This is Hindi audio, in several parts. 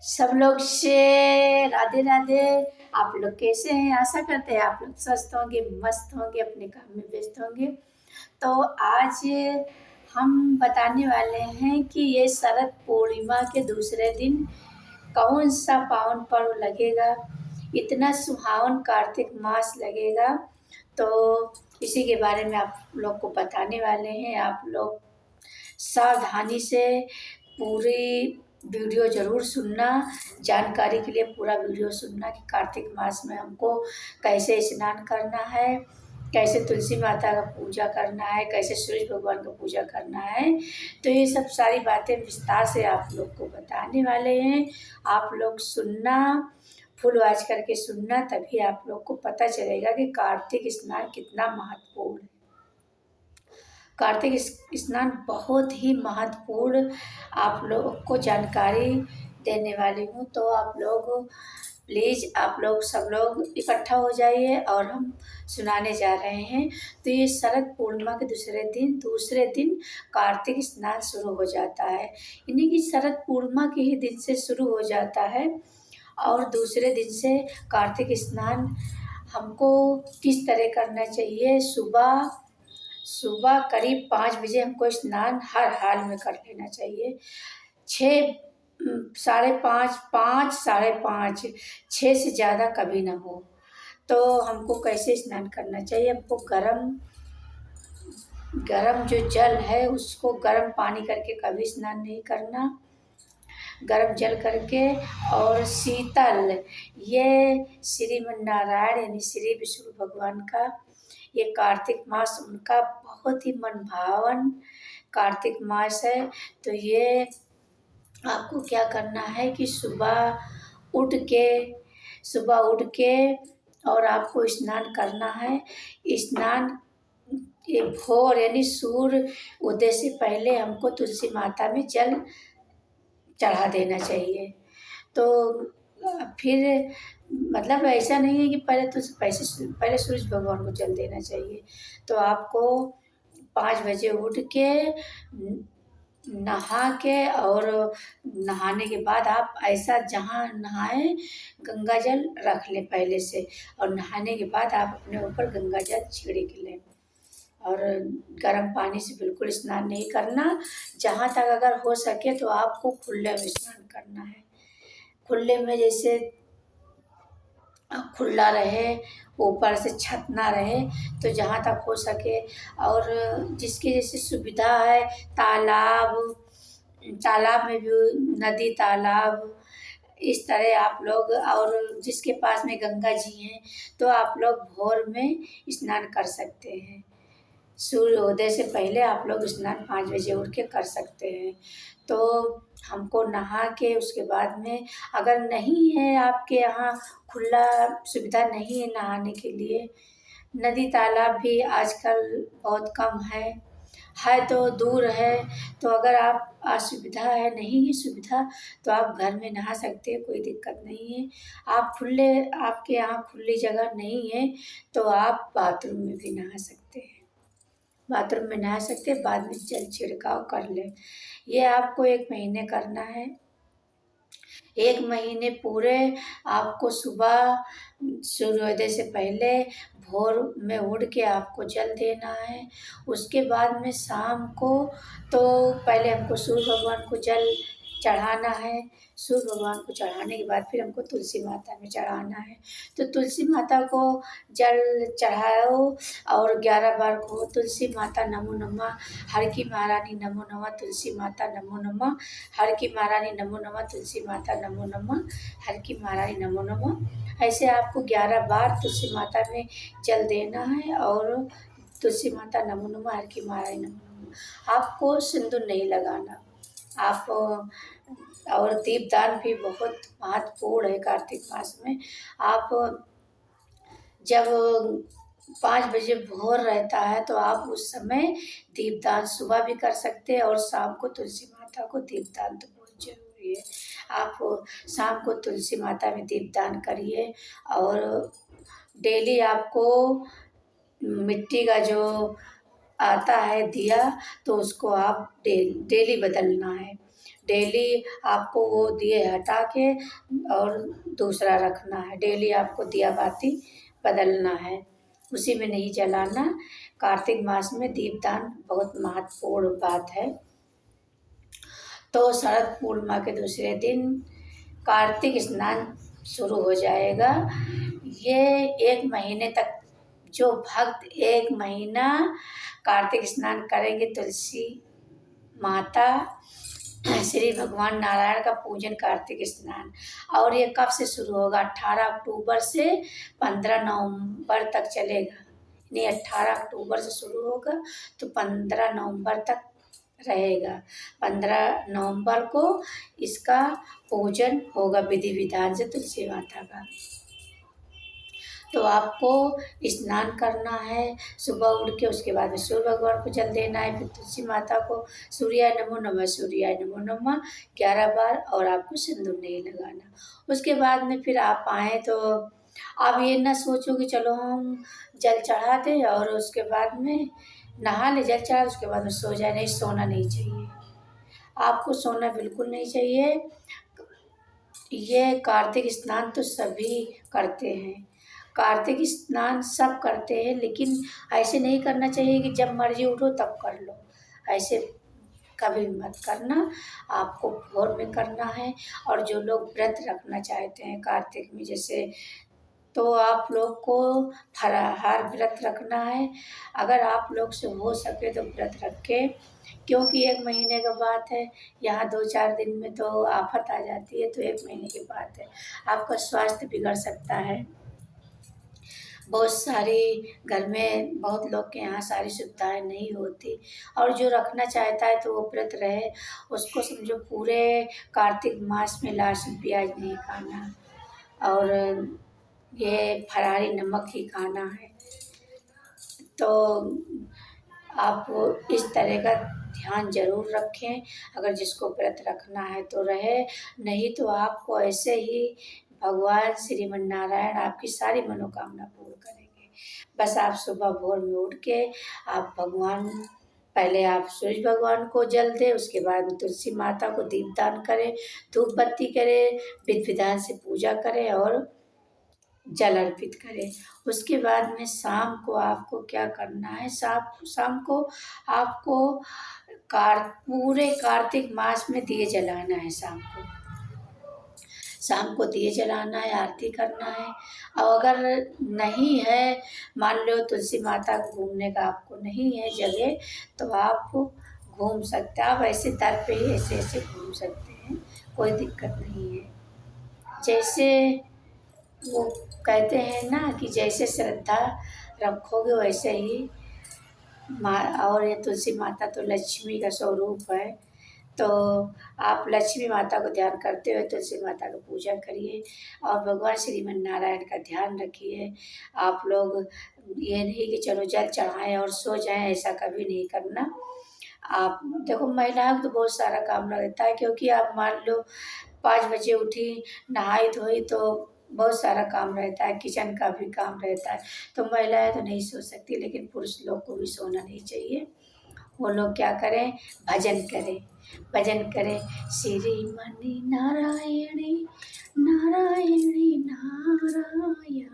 सब लोग से राधे राधे। आप लोग कैसे हैं? आशा करते हैं आप लोग स्वस्थ होंगे, मस्त होंगे, अपने काम में व्यस्त होंगे। तो आज हम बताने वाले हैं कि ये शरद पूर्णिमा के दूसरे दिन कौन सा पावन पर्व लगेगा, इतना सुहावन कार्तिक मास लगेगा। तो इसी के बारे में आप लोग को बताने वाले हैं। आप लोग सावधानी से पूरी वीडियो ज़रूर सुनना। जानकारी के लिए पूरा वीडियो सुनना कि कार्तिक मास में हमको कैसे स्नान करना है, कैसे तुलसी माता का पूजा करना है, कैसे सूरज भगवान का पूजा करना है। तो ये सब सारी बातें विस्तार से आप लोग को बताने वाले हैं। आप लोग सुनना, फुल वॉच करके सुनना, तभी आप लोग को पता चलेगा कि कार्तिक स्नान कितना महत्वपूर्ण है। कार्तिक स्नान बहुत ही महत्वपूर्ण आप लोगों को जानकारी देने वाली हूँ। तो आप लोग प्लीज़, आप लोग सब लोग इकट्ठा हो जाइए और हम सुनाने जा रहे हैं। तो ये शरद पूर्णिमा के दूसरे दिन कार्तिक स्नान शुरू हो जाता है। यानी कि शरद पूर्णिमा के ही दिन से शुरू हो जाता है और दूसरे दिन से कार्तिक स्नान हमको किस तरह करना चाहिए। सुबह सुबह करीब 5 बजे हमको स्नान हर हाल में कर लेना चाहिए। 6 साढ़े 5, 5 साढ़े 5, 6 से ज़्यादा कभी ना हो। तो हमको कैसे स्नान करना चाहिए? हमको गरम गरम जो जल है उसको गरम पानी करके कभी स्नान नहीं करना। गरम जल करके और शीतल, ये श्रीमन्नारायण यानी श्री विष्णु भगवान का ये कार्तिक मास उनका बहुत ही मन भावन कार्तिक मास है। तो ये आपको क्या करना है कि सुबह उठ के और आपको स्नान करना है। स्नान ये भोर यानी सूर्य उदय से पहले हमको तुलसी माता में जल चढ़ा देना चाहिए। तो फिर मतलब ऐसा नहीं है कि पहले सूरज भगवान को जल देना चाहिए। तो आपको 5 बजे उठ के नहा के और नहाने के बाद आप ऐसा जहाँ नहाएं गंगा जल रख लें पहले से, और नहाने के बाद आप अपने ऊपर गंगा जल छिड़क लें। और गर्म पानी से बिल्कुल स्नान नहीं करना। जहाँ तक अगर हो सके तो आपको खुले में स्नान करना है। खुले में जैसे खुला रहे, ऊपर से छत ना रहे, तो जहाँ तक हो सके। और जिसकी जैसे सुविधा है, तालाब में भी, नदी तालाब इस तरह आप लोग, और जिसके पास में गंगा जी हैं तो आप लोग भोर में स्नान कर सकते हैं। सूर्योदय से पहले आप लोग स्नान 5 बजे उठ के कर सकते हैं। तो हमको नहा के उसके बाद में, अगर नहीं है आपके यहाँ खुला सुविधा नहीं है नहाने के लिए, नदी तालाब भी आजकल बहुत कम है तो दूर है। तो अगर आप असुविधा है, नहीं है सुविधा, तो आप घर में नहा सकते हैं, कोई दिक्कत नहीं है। आपके यहाँ खुली जगह नहीं है तो आप बाथरूम में भी नहा सकते हैं। बाथरूम में नहा सकते हैं, बाद में जल छिड़काव कर लें। ये आपको 1 महीने करना है। 1 महीने पूरे आपको सुबह सूर्योदय से पहले भोर में उठ के आपको जल देना है। उसके बाद में शाम को, तो पहले हमको सूर्य भगवान को जल चढ़ाना है। सूर्य भगवान को चढ़ाने के बाद फिर हमको तुलसी माता में चढ़ाना है। तो तुलसी माता को जल चढ़ाओ और 11 बार को तुलसी माता नमो नमः, हर की महारानी नमो नमः, तुलसी माता नमो नमः, हर की महारानी नमो नमः, तुलसी माता नमो नमः, हर की महारानी नमो नमः। ऐसे आपको 11 बार तुलसी माता में जल देना है और तुलसी माता नमो नमः, हर की महारानी नमो नमः। आपको सिंदूर नहीं लगाना। आप और दीपदान भी बहुत महत्वपूर्ण है कार्तिक मास में। आप जब 5 बजे भोर रहता है तो आप उस समय दीपदान सुबह भी कर सकते हैं और शाम को तुलसी माता को दीपदान तो बहुत जरूरी है। आप शाम को तुलसी माता में दीपदान करिए। और डेली आपको मिट्टी का जो आता है दिया, तो उसको आप डेली बदलना है। डेली आपको वो दिए हटा के और दूसरा रखना है। डेली आपको दिया बाती बदलना है, उसी में नहीं जलाना। कार्तिक मास में दीपदान बहुत महत्वपूर्ण बात है। तो शरद पूर्णिमा के दूसरे दिन कार्तिक स्नान शुरू हो जाएगा। ये 1 महीने तक जो भक्त 1 महीना कार्तिक स्नान करेंगे, तुलसी माता श्री भगवान नारायण का पूजन कार्तिक स्नान। और ये कब से शुरू होगा? 18 अक्टूबर से 15 नवंबर तक चलेगा। नहीं, 18 अक्टूबर से शुरू होगा तो 15 नवंबर तक रहेगा। 15 नवंबर को इसका पूजन होगा विधि विधान से तुलसी माता का। तो आपको स्नान करना है सुबह उठ के, उसके बाद में सूर्य भगवान को जल देना है, फिर तुलसी माता को सूर्याय नमो नमः सूर्याय नमो नमः 11 बार, और आपको सिंदूर नहीं लगाना। उसके बाद में फिर आप आएँ तो आप ये ना सोचो कि चलो हम जल चढ़ा दें और उसके बाद में नहा ले, जल चढ़ा उसके बाद में सो जाए। नहीं, सोना नहीं चाहिए, आपको सोना बिल्कुल नहीं चाहिए। ये कार्तिक स्नान तो सभी करते हैं, कार्तिक स्नान सब करते हैं, लेकिन ऐसे नहीं करना चाहिए कि जब मर्जी उठो तब कर लो। ऐसे कभी मत करना, आपको भोर में करना है। और जो लोग व्रत रखना चाहते हैं कार्तिक में, जैसे तो आप लोग को फलाहार व्रत रखना है। अगर आप लोग से हो सके तो व्रत रखें, क्योंकि 1 महीने का बात है। यहाँ 2-4 दिन में तो आफत आ जाती है, तो 1 महीने की बात है। आपका स्वास्थ्य बिगड़ सकता है। बहुत सारी घर में बहुत लोग के यहाँ सारी सुविधाएं नहीं होती, और जो रखना चाहता है तो वो व्रत रहे। उसको समझो पूरे कार्तिक मास में लहसुन प्याज नहीं खाना, और ये फरारी नमक ही खाना है। तो आप इस तरह का ध्यान जरूर रखें। अगर जिसको व्रत रखना है तो रहे, नहीं तो आपको ऐसे ही भगवान श्रीमन नारायण आपकी सारी मनोकामना पूर्ण करेंगे। बस आप सुबह भोर में उठ के आप भगवान, पहले आप सूरज भगवान को जल दें, उसके बाद तुलसी माता को दीपदान करें, धूप बत्ती करें, विधि विधान से पूजा करें और जल अर्पित करें। उसके बाद में शाम को आपको क्या करना है? शाम को आपको पूरे कार्तिक मास में दिए जलाना है। शाम को दिए जलाना है, आरती करना है। और अगर नहीं है, मान लो तुलसी माता को घूमने का आपको नहीं है जगह, तो आप घूम सकते हैं। आप ऐसे दर पे ही ऐसे ऐसे घूम सकते हैं, कोई दिक्कत नहीं है। जैसे वो कहते हैं ना कि जैसे श्रद्धा रखोगे वैसे ही माँ। और ये तुलसी माता तो लक्ष्मी का स्वरूप है, तो आप लक्ष्मी माता को ध्यान करते हुए तुलसी माता का पूजा करिए और भगवान श्रीमन नारायण का ध्यान रखिए। आप लोग ये नहीं कि चलो जल चढ़ाएं और सो जाएं, ऐसा कभी नहीं करना। आप देखो, महिलाओं को तो बहुत सारा काम रहता है, क्योंकि आप मान लो 5 बजे उठी, नहाई धोई, तो बहुत सारा काम रहता है, किचन का भी काम रहता है। तो महिलाएं तो नहीं सो सकती, लेकिन पुरुष लोग को भी सोना नहीं चाहिए। वो लोग क्या करें? भजन करें, भजन करें। श्रीमनि नारायणी नारायणी नारायण,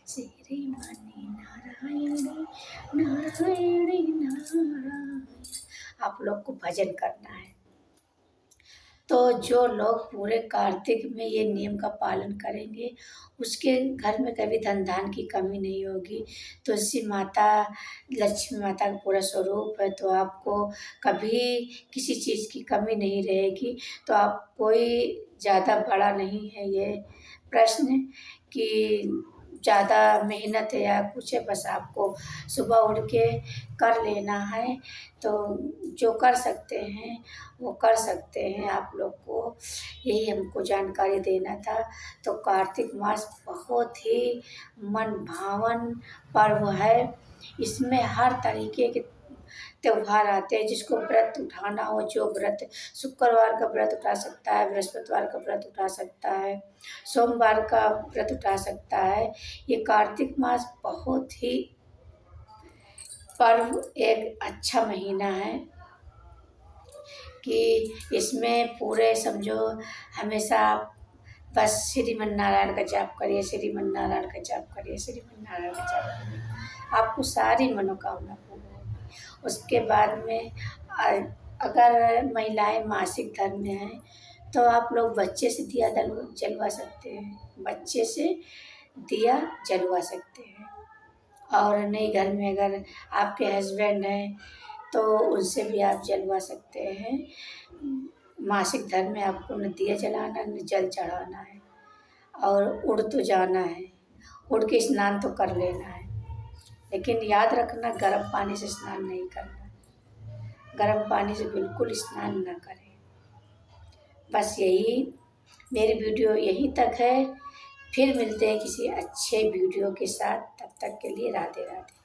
श्रीमनि नारायणी नारायणी नारायण। आप लोग को भजन करना है। तो जो लोग पूरे कार्तिक में ये नियम का पालन करेंगे, उसके घर में कभी धन धान की कमी नहीं होगी। तुलसी माता लक्ष्मी माता का पूरा स्वरूप है, तो आपको कभी किसी चीज़ की कमी नहीं रहेगी। तो आप कोई ज़्यादा बड़ा नहीं है ये प्रश्न कि ज़्यादा मेहनत है या कुछ है, बस आपको सुबह उठ के कर लेना है। तो जो कर सकते हैं वो कर सकते हैं। आप लोग को यही हमको जानकारी देना था। तो कार्तिक मास बहुत ही मन भावन पर्व है। इसमें हर तरीके के त्योहार आते हैं। जिसको व्रत उठाना हो, जो व्रत, शुक्रवार का व्रत उठा सकता है, बृहस्पतिवार का व्रत उठा सकता है, सोमवार का व्रत उठा सकता है। ये कार्तिक मास बहुत ही पर्व एक अच्छा महीना है। कि इसमें पूरे समझो हमेशा बस श्रीमन्नारायण का जाप करिए, श्रीमन्नारायण का जाप करिए, श्रीमन्नारायण का जाप करिए, आपको सारी मनोकामना पूर्ण होगी। उसके बाद में अगर महिलाएं मासिक धर्म में हैं तो आप लोग बच्चे से दिया जलवा सकते हैं, बच्चे से दिया जलवा सकते हैं। और नहीं घर में अगर आपके हस्बैंड हैं तो उनसे भी आप जलवा सकते हैं। मासिक धर्म में आपको न दिया जलाना न जल चढ़ाना है, और उड़ तो जाना है, उड़ के स्नान तो कर लेना है, लेकिन याद रखना गर्म पानी से स्नान नहीं करना, गर्म पानी से बिल्कुल स्नान न करें। बस यही मेरी वीडियो यहीं तक है। फिर मिलते हैं किसी अच्छे वीडियो के साथ, तब तक के लिए राधे राधे।